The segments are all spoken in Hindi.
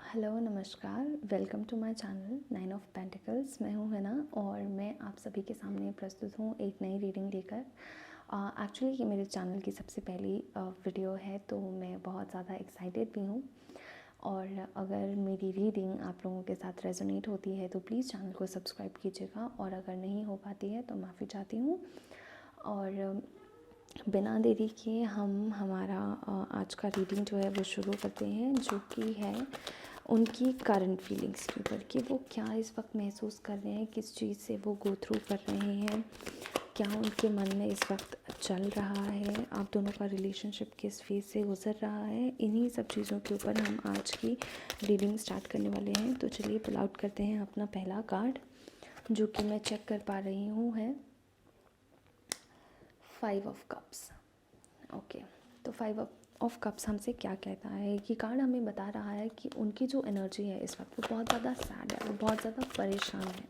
हेलो नमस्कार, welcome to my channel 9 of pentacles. मैं हूँ है ना, और मैं आप सभी के सामने प्रस्तुत हूँ एक नई रीडिंग लेकर। एक्चुअली ये मेरे चैनल की सबसे पहली वीडियो है, तो मैं बहुत ज़्यादा एक्साइटेड भी हूँ। और अगर मेरी रीडिंग आप लोगों के साथ रेजोनेट होती है तो प्लीज़ चैनल को सब्सक्राइब कीजिएगा, और अगर नहीं हो पाती है तो माफ़ी चाहती हूँ। और बिना देरी किए हम हमारा आज का रीडिंग जो है वो शुरू करते हैं, जो कि है उनकी करंट फीलिंग्स के ऊपर, कि वो क्या इस वक्त महसूस कर रहे हैं, किस चीज़ से वो गो थ्रू कर रहे हैं, क्या उनके मन में इस वक्त चल रहा है, आप दोनों का रिलेशनशिप किस फेज से गुजर रहा है। इन्हीं सब चीज़ों के ऊपर हम आज की रीडिंग स्टार्ट करने वाले हैं। तो चलिए पुल आउट करते हैं अपना पहला कार्ड, जो कि मैं चेक कर पा रही हूँ है 5 ऑफ कप्स। ओके, तो 5 ऑफ कप्स हमसे क्या कहता है कि कार्ड हमें बता रहा है कि उनकी जो एनर्जी है इस वक्त वो बहुत ज़्यादा सैड है, वो बहुत ज़्यादा परेशान है।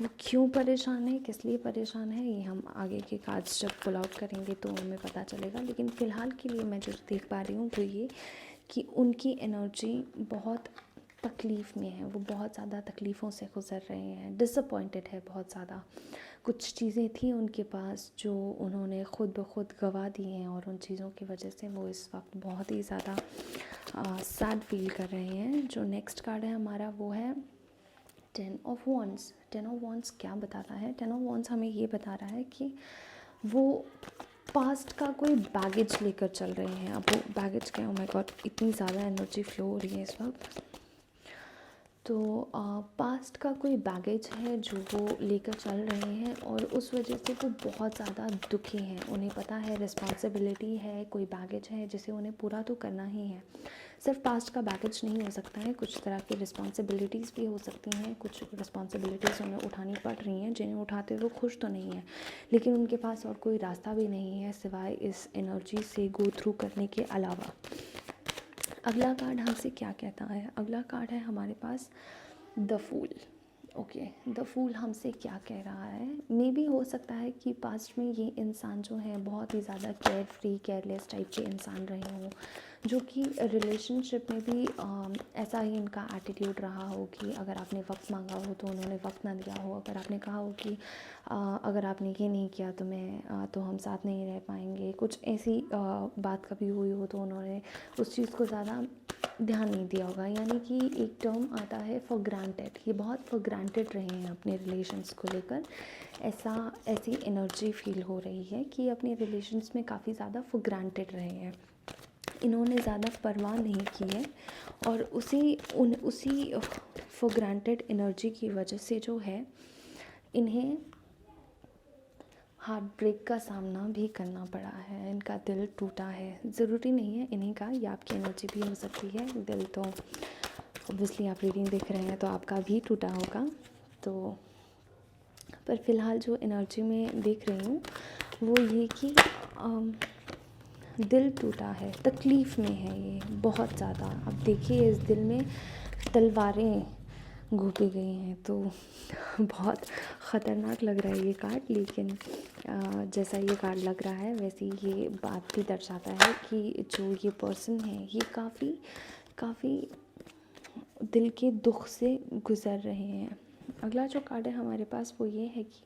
वो क्यों परेशान है, किस लिए परेशान है, ये हम आगे के कार्ड्स जब पुल आउट करेंगे तो हमें पता चलेगा। लेकिन फ़िलहाल के लिए मैं जो देख पा रही हूँ वो ये कि उनकी एनर्जी बहुत तकलीफ़ में है, वो बहुत ज़्यादा तकलीफ़ों से गुज़र रहे हैं, डिसअपॉइंटेड है बहुत ज़्यादा। कुछ चीज़ें थी उनके पास जो उन्होंने ख़ुद ब खुद गंवा दी हैं, और उन चीज़ों की वजह से वो इस वक्त बहुत ही ज़्यादा सैड फील कर रहे हैं। जो नेक्स्ट कार्ड है हमारा वो है 10 ऑफ वॉन्ड्स। 10 ऑफ वॉन्ड्स क्या बताता है? 10 ऑफ वॉन्ड्स हमें ये बता रहा है कि वो पास्ट का कोई बैगेज लेकर चल रहे हैं। अब वो बैगेज क्या, ओह माय गॉड, इतनी ज़्यादा एनर्जी फ्लो हो रही है इस वक्त। तो पास्ट का कोई बैगेज है जो वो लेकर चल रहे हैं, और उस वजह से वो बहुत ज़्यादा दुखी हैं। उन्हें पता है रिस्पॉन्सिबिलिटी है, कोई बैगेज है जिसे उन्हें पूरा तो करना ही है। सिर्फ पास्ट का बैगेज नहीं हो सकता है, कुछ तरह की रिस्पॉन्सिबिलिटीज़ भी हो सकती हैं। कुछ रिस्पॉन्सिबिलिटीज़ उन्हें उठानी पड़ रही हैं, जिन्हें उठाते हुए खुश तो नहीं है, लेकिन उनके पास और कोई रास्ता भी नहीं है सिवाय इस एनर्जी से गो थ्रू करने के अलावा। अगला कार्ड हमसे क्या कहता है? अगला कार्ड है हमारे पास the fool. Okay, the fool हमसे क्या कह रहा है? मे भी हो सकता है कि पास्ट में ये इंसान जो है बहुत ही ज़्यादा केयर फ्री, केयरलेस टाइप के इंसान रहे हों, जो कि रिलेशनशिप में भी ऐसा ही इनका एटीट्यूड रहा हो कि अगर आपने वक्त मांगा हो तो उन्होंने वक्त ना दिया हो, अगर आपने कहा हो कि अगर आपने ये नहीं किया तो तो हम साथ नहीं रह पाएंगे, कुछ ऐसी बात कभी हुई हो तो उन्होंने उस चीज़ को ज़्यादा ध्यान नहीं दिया होगा। यानी कि एक टर्म आता है फॉर ग्रांटेड, ये बहुत फॉर ग्रांटेड रहे हैं अपने रिलेशंस को लेकर। ऐसी एनर्जी फील हो रही है कि अपने रिलेशंस में काफ़ी ज़्यादा फॉर ग्रांटेड रहे हैं, इन्होंने ज़्यादा परवाह नहीं की है। और उसी फॉर ग्रांटेड एनर्जी की वजह से जो है इन्हें हार्ट ब्रेक का सामना भी करना पड़ा है, इनका दिल टूटा है। ज़रूरी नहीं है इन्हीं का, ये आपकी एनर्जी भी हो सकती है। दिल तो ऑब्वियसली आप रीडिंग देख रहे हैं तो आपका भी टूटा होगा। तो पर फ़िलहाल जो एनर्जी में देख रही हूँ वो ये कि दिल टूटा है, तकलीफ़ में है ये बहुत ज़्यादा। अब देखिए इस दिल में तलवारें घोंपी गई हैं, तो बहुत ख़तरनाक लग रहा है ये कार्ड। लेकिन जैसा ये कार्ड लग रहा है वैसे ये बात भी दर्शाता है कि जो ये पर्सन है ये काफ़ी दिल के दुख से गुज़र रहे हैं। अगला जो कार्ड है हमारे पास वो ये है कि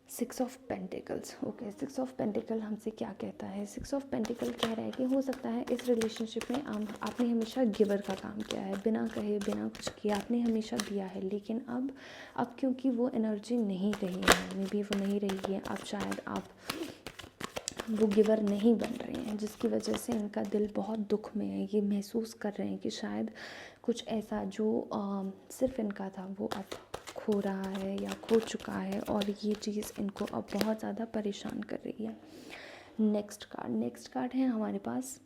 6 of pentacles. Okay, 6 of pentacle हमसे क्या कहता है? 6 ऑफ पेंटिकल कह रहा है कि हो सकता है इस रिलेशनशिप में आपने हमेशा गिवर का काम किया है, बिना कहे बिना कुछ किए आपने हमेशा दिया है। लेकिन अब क्योंकि वो एनर्जी नहीं रही है, मे बी वो नहीं रही है, अब शायद आप वो गिवर नहीं बन रहे हैं, जिसकी वजह से इनका दिल बहुत दुख में है। ये महसूस कर रहे हैं कि शायद कुछ ऐसा जो सिर्फ इनका था वो अब खो रहा है या खो चुका है, और ये चीज़ इनको अब बहुत ज़्यादा परेशान कर रही है। नेक्स्ट कार्ड है हमारे पास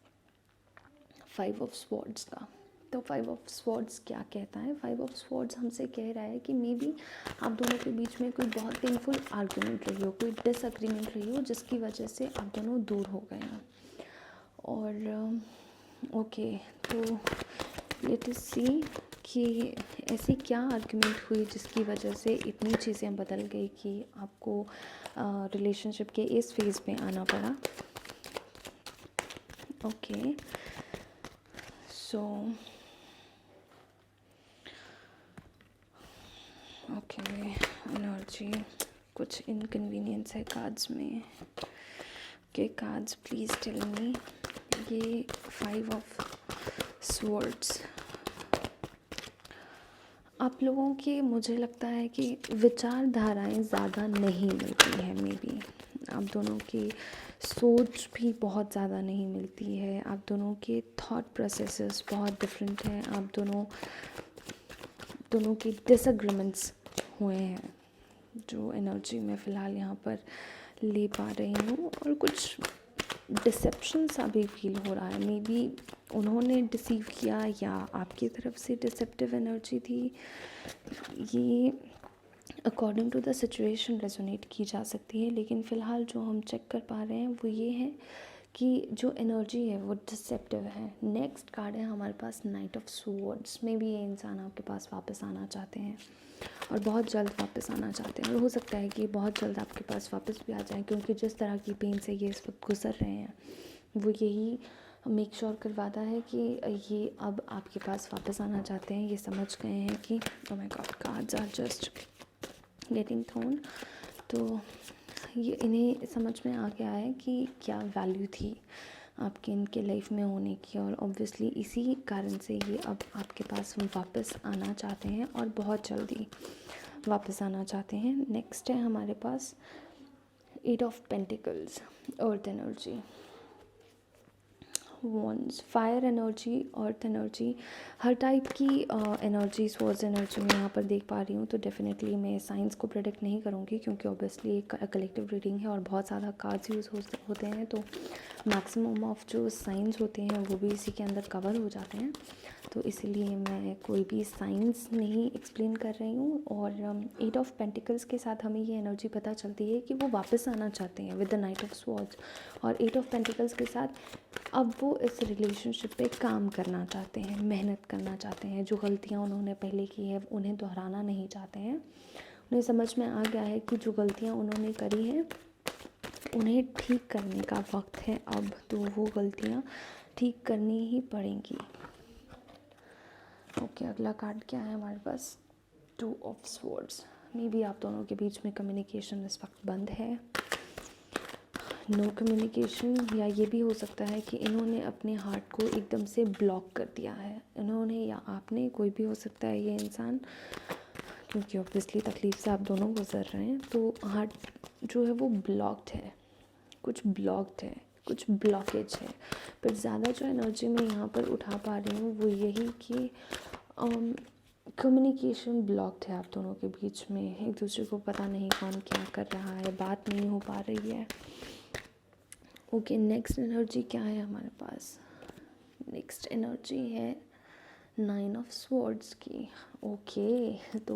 5 ऑफ स्वॉर्ड्स का। तो 5 ऑफ स्वॉर्ड्स क्या कहता है? 5 ऑफ स्वॉर्ड्स हमसे कह रहा है कि मे बी आप दोनों के बीच में कोई बहुत पेनफुल आर्गुमेंट रही हो, कोई डिसएग्रीमेंट रही हो, जिसकी वजह से आप दोनों दूर हो गए हैं। और ओके, तो लेट अस सी कि ऐसी क्या आर्गुमेंट हुई जिसकी वजह से इतनी चीज़ें बदल गई कि आपको रिलेशनशिप के इस फेज़ में आना पड़ा। ओके, सो एनर्जी, कुछ इनकन्वीनियंस है कार्ड्स में। के कार्ड्स प्लीज़ टेल मी। ये 5 ऑफ स्वॉर्ड्स, आप लोगों के मुझे लगता है कि विचारधाराएं ज़्यादा नहीं मिलती है। मे बी आप दोनों की सोच भी बहुत ज़्यादा नहीं मिलती है। आप दोनों के थॉट प्रोसेसेस बहुत डिफरेंट हैं। आप दोनों की डिसएग्रीमेंट्स हुए हैं, जो एनर्जी मैं फ़िलहाल यहाँ पर ले पा रही हूँ। और कुछ डिसेप्शन सा भी फील हो रहा है। मे बी उन्होंने डिसीव किया या आपकी तरफ से डिसेप्टिव एनर्जी थी। ये according to the situation resonate की जा सकती है, लेकिन फ़िलहाल जो हम चेक कर पा रहे हैं वो ये है कि जो एनर्जी है वो डिसेप्टिव है। नेक्स्ट कार्ड है हमारे पास knight of swords. Maybe ये इंसान आपके पास वापस आना चाहते हैं और बहुत जल्द वापस आना चाहते हैं, और हो सकता है कि बहुत जल्द आपके पास वापस भी आ जाएं, क्योंकि जिस तरह की पेन से ये इस वक्त गुजर रहे हैं वो यही मेक श्योर करवाता है कि ये अब आपके पास वापस आना चाहते हैं। ये समझ गए हैं कि oh my God, cards are just getting thrown. तो ये इन्हें समझ में आ गया है कि क्या वैल्यू थी आपके इनके लाइफ में होने की, और ऑब्वियसली इसी कारण से ये अब आपके पास वापस आना चाहते हैं और बहुत जल्दी वापस आना चाहते हैं। नेक्स्ट है हमारे पास 8 of pentacles, earth energy, wands, fire energy, earth energy, her type की एनर्जी, सोर्स एनर्जी मैं यहाँ पर देख पा रही हूँ। तो डेफिनेटली मैं साइंस को प्रेडिक्ट नहीं करूँगी, क्योंकि ऑब्वियसली एक कलेक्टिव रीडिंग है और बहुत ज़्यादा कार्ड्स यूज़ होते हैं, तो मैक्सिमम ऑफ जो साइंस होते हैं वो भी इसी के अंदर कवर हो जाते हैं। तो इसीलिए मैं कोई भी साइंस नहीं एक्सप्लेन कर रही हूँ। और 8 ऑफ पेंटिकल्स के साथ हमें ये एनर्जी पता चलती है कि वो वापस आना चाहते हैं with the night of swords. और 8 ऑफ पेंटिकल्स के साथ अब वो इस रिलेशनशिप पे काम करना चाहते हैं, मेहनत करना चाहते हैं। जो गलतियाँ उन्होंने पहले की है उन्हें दोहराना नहीं चाहते हैं। उन्हें समझ में आ गया है कि जो गलतियाँ उन्होंने करी हैं उन्हें ठीक करने का वक्त है अब, तो वो गलतियाँ ठीक करनी ही पड़ेंगी। ओके, अगला कार्ड क्या है हमारे पास? 2 ऑफ स्वॉर्ड्स। मे बी आप दोनों के बीच में कम्युनिकेशन इस वक्त बंद है, नो कम्युनिकेशन, या ये भी हो सकता है कि इन्होंने अपने हार्ट को एकदम से ब्लॉक कर दिया है। इन्होंने या आपने, कोई भी हो सकता है ये इंसान, क्योंकि ऑब्वियसली तकलीफ़ से आप दोनों गुजर रहे हैं। तो हार्ट जो है वो ब्लॉक्ड है, कुछ ब्लॉक्ड है, कुछ ब्लॉकेज है। पर ज़्यादा जो एनर्जी मैं यहाँ पर उठा पा रही हूँ वो यही कि कम्युनिकेशन ब्लॉक्ड है आप दोनों के बीच में। एक दूसरे को पता नहीं कौन क्या कर रहा है, बात नहीं हो पा रही है। ओके, नेक्स्ट एनर्जी क्या है हमारे पास? नेक्स्ट एनर्जी है 9 ऑफ स्वॉर्ड्स की। ओके, तो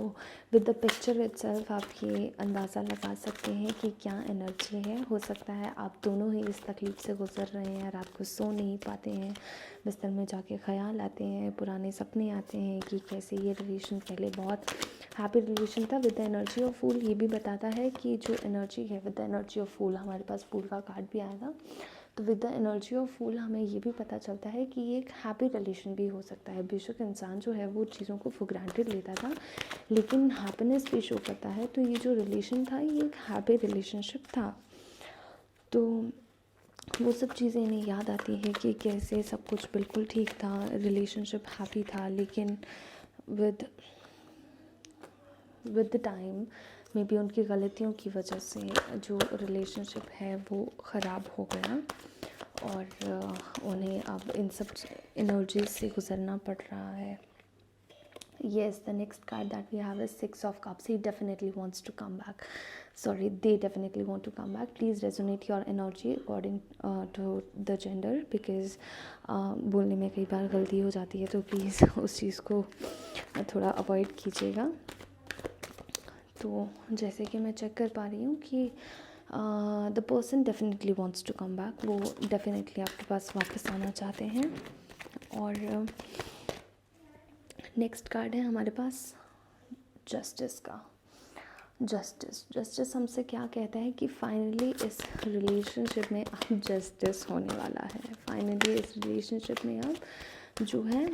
विद द पिक्चर इटसेल्फ आप ये अंदाज़ा लगा सकते हैं कि क्या एनर्जी है। हो सकता है आप दोनों ही इस तकलीफ़ से गुजर रहे हैं, रात को सो नहीं पाते हैं, बिस्तर में जाके ख्याल आते हैं, पुराने सपने आते हैं कि कैसे ये रिलेशन पहले बहुत हैप्पी रिलेशन था। विद द एनर्जी ऑफ फूल ये भी बताता है कि जो एनर्जी है विद द एनर्जी ऑफ फूल, हमारे पास फूल का कार्ड भी आया था, तो विद द एनर्जी ऑफ फूल हमें ये भी पता चलता है कि ये एक हैप्पी रिलेशन भी हो सकता है। बेशक इंसान जो है वो चीज़ों को फॉर ग्रांटेड लेता था, लेकिन हैप्पीनेस भी शो करता है। तो ये जो रिलेशन था ये एक हैप्पी रिलेशनशिप था। तो वो सब चीज़ें इन्हें याद आती है कि कैसे सब कुछ बिल्कुल ठीक था, रिलेशनशिप हैप्पी था, लेकिन with the time may be उनकी गलतियों की वजह से जो रिलेशनशिप है वो ख़राब हो गया, और उन्हें अब इन सब एनर्जीज से गुजरना पड़ रहा है। Yes, the next card that we have is 6 of Cups. He definitely wants to come back. Sorry, they definitely want to come back. Please resonate your energy according to the gender, because बोलने में कई बार गलती हो जाती है, तो प्लीज़ उस चीज़ को थोड़ा अवॉइड कीजिएगा। तो जैसे कि मैं चेक कर पा रही हूँ कि the person definitely wants to come back, वो डेफिनेटली आपके पास वापस आना चाहते हैं। और नेक्स्ट कार्ड है हमारे पास जस्टिस का। जस्टिस हमसे क्या कहता है कि फाइनली इस रिलेशनशिप में अब जस्टिस होने वाला है। फाइनली इस रिलेशनशिप में अब जो है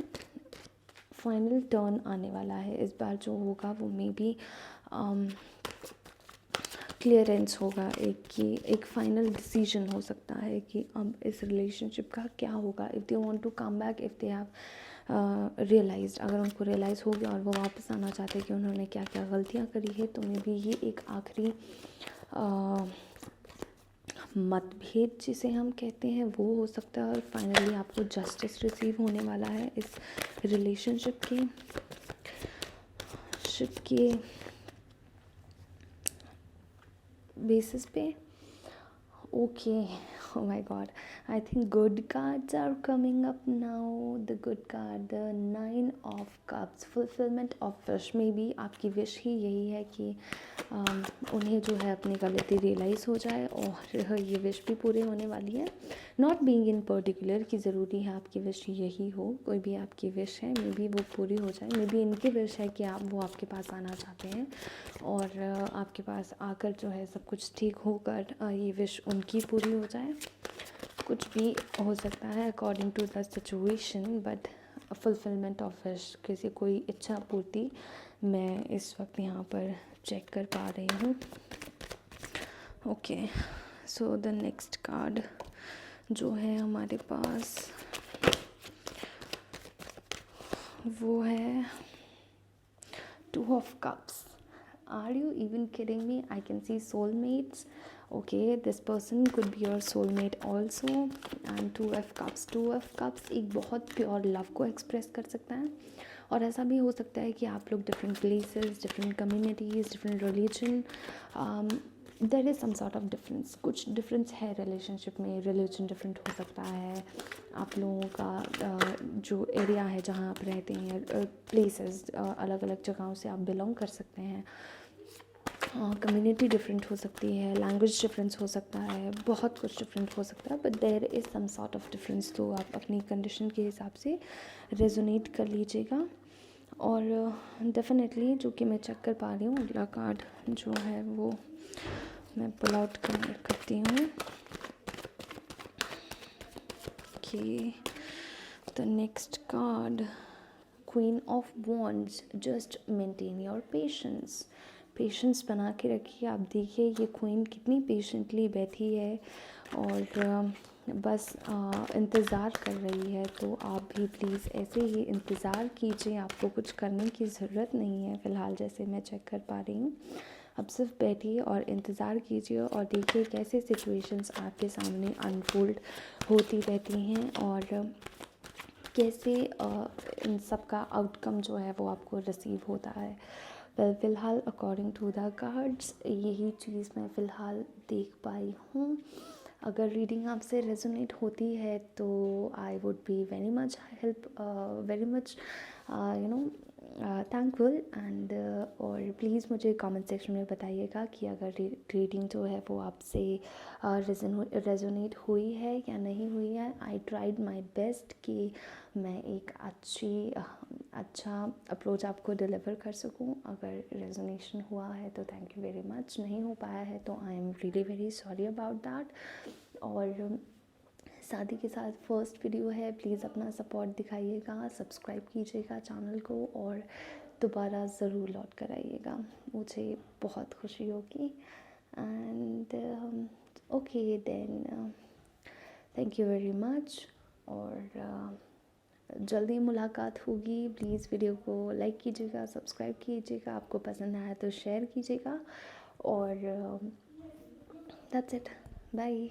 फाइनल टर्न आने वाला है। इस बार जो होगा वो मे बी क्लियरेंस होगा, एक कि एक फाइनल डिसीजन हो सकता है कि अब इस रिलेशनशिप का क्या होगा। If they want to come back, if they have realized, अगर उनको रियलाइज़ हो गया और वो वापस आना चाहते हैं कि उन्होंने क्या क्या गलतियाँ करी है, तो मे बी ये एक आखिरी मतभेद जिसे हम कहते हैं वो हो सकता है, और फाइनली आपको जस्टिस रिसीव होने वाला है इस रिलेशनशिप के बेसिस पे। Okay, oh my god, I think good cards are coming up now. The good card, the 9 of cups, fulfillment of wish. Maybe आपकी wish ही यही है कि उन्हें जो है अपनी गलती रियलाइज़ हो जाए और ये विश भी पूरी होने वाली है। नॉट बीइंग इन पर्टिकुलर कि ज़रूरी है आपकी विश यही हो, कोई भी आपकी विश है मे बी वो पूरी हो जाए। मे बी इनकी विश है कि वो आपके पास आना चाहते हैं और आपके पास आकर जो है सब कुछ ठीक होकर ये विश उनकी पूरी हो जाए। कुछ भी हो सकता है according to the situation, but fulfilment of wish, किसी कोई इच्छा पूर्ति मैं इस वक्त यहाँ पर चेक कर पा रही हूँ। Okay, so the next card जो है हमारे पास वो है 2 of cups. Are you even kidding me? I can see soulmates. Okay, this person could be your soulmate also. And 2 of cups. 2 of cups एक बहुत प्योर लव को एक्सप्रेस कर सकता है, और ऐसा भी हो सकता है कि आप लोग different places, different communities, different religion, there is some sort of difference, कुछ डिफरेंस है रिलेशनशिप में। रिलीजन डिफरेंट हो सकता है, आप लोगों का जो एरिया है जहाँ आप रहते हैं, प्लेसेस अलग अलग जगहों से आप बिलोंग कर सकते हैं, कम्युनिटी डिफरेंट हो सकती है, लैंग्वेज डिफरेंस हो सकता है, बहुत कुछ डिफरेंट हो सकता है, but there is some sort of difference. तो आप अपनी कंडीशन के हिसाब से रेजोनेट कर लीजिएगा। और डेफिनेटली जो कि मैं चेक कर पा रही हूँ, अगला कार्ड जो है वो मैं पुल आउट करती हूँ कि the next card, queen of wands. Just maintain your patience. Patience बना के रखिए। आप देखिए ये क्वीन कितनी पेशेंटली बैठी है और बस इंतज़ार कर रही है। तो आप भी प्लीज़ ऐसे ही इंतज़ार कीजिए, आपको कुछ करने की ज़रूरत नहीं है फ़िलहाल, जैसे मैं चेक कर पा रही हूँ। अब सिर्फ बैठिए और इंतज़ार कीजिए और देखिए कैसे सिचुएशंस आपके सामने अनफोल्ड होती रहती हैं और कैसे इन सब का आउटकम जो है वो आपको रिसीव होता है। फ़िलहाल अकॉर्डिंग टू द कार्ड्स यही चीज़ मैं फ़िलहाल देख पाई हूँ। अगर रीडिंग आपसे रेजोनेट होती है तो I would be very much thankful and और प्लीज़ मुझे कमेंट सेक्शन में बताइएगा कि अगर रीडिंग जो है वो आपसे रेजोनेट हुई है या नहीं हुई है। आई ट्राइड माई बेस्ट कि मैं एक अच्छा अप्रोच आपको डिलीवर कर सकूं। अगर रेजोनेशन हुआ है तो थैंक यू वेरी मच, नहीं हो पाया है तो I am really very sorry about that. और शादी के साथ फर्स्ट वीडियो है, प्लीज़ अपना सपोर्ट दिखाइएगा, सब्सक्राइब कीजिएगा चैनल को और दोबारा ज़रूर लौट कर आइएगा, मुझे बहुत खुशी होगी। And okay then thank you very much और जल्दी मुलाकात होगी। प्लीज़ वीडियो को लाइक कीजिएगा, सब्सक्राइब कीजिएगा, आपको पसंद आया तो शेयर कीजिएगा और दैट्स इट, बाय।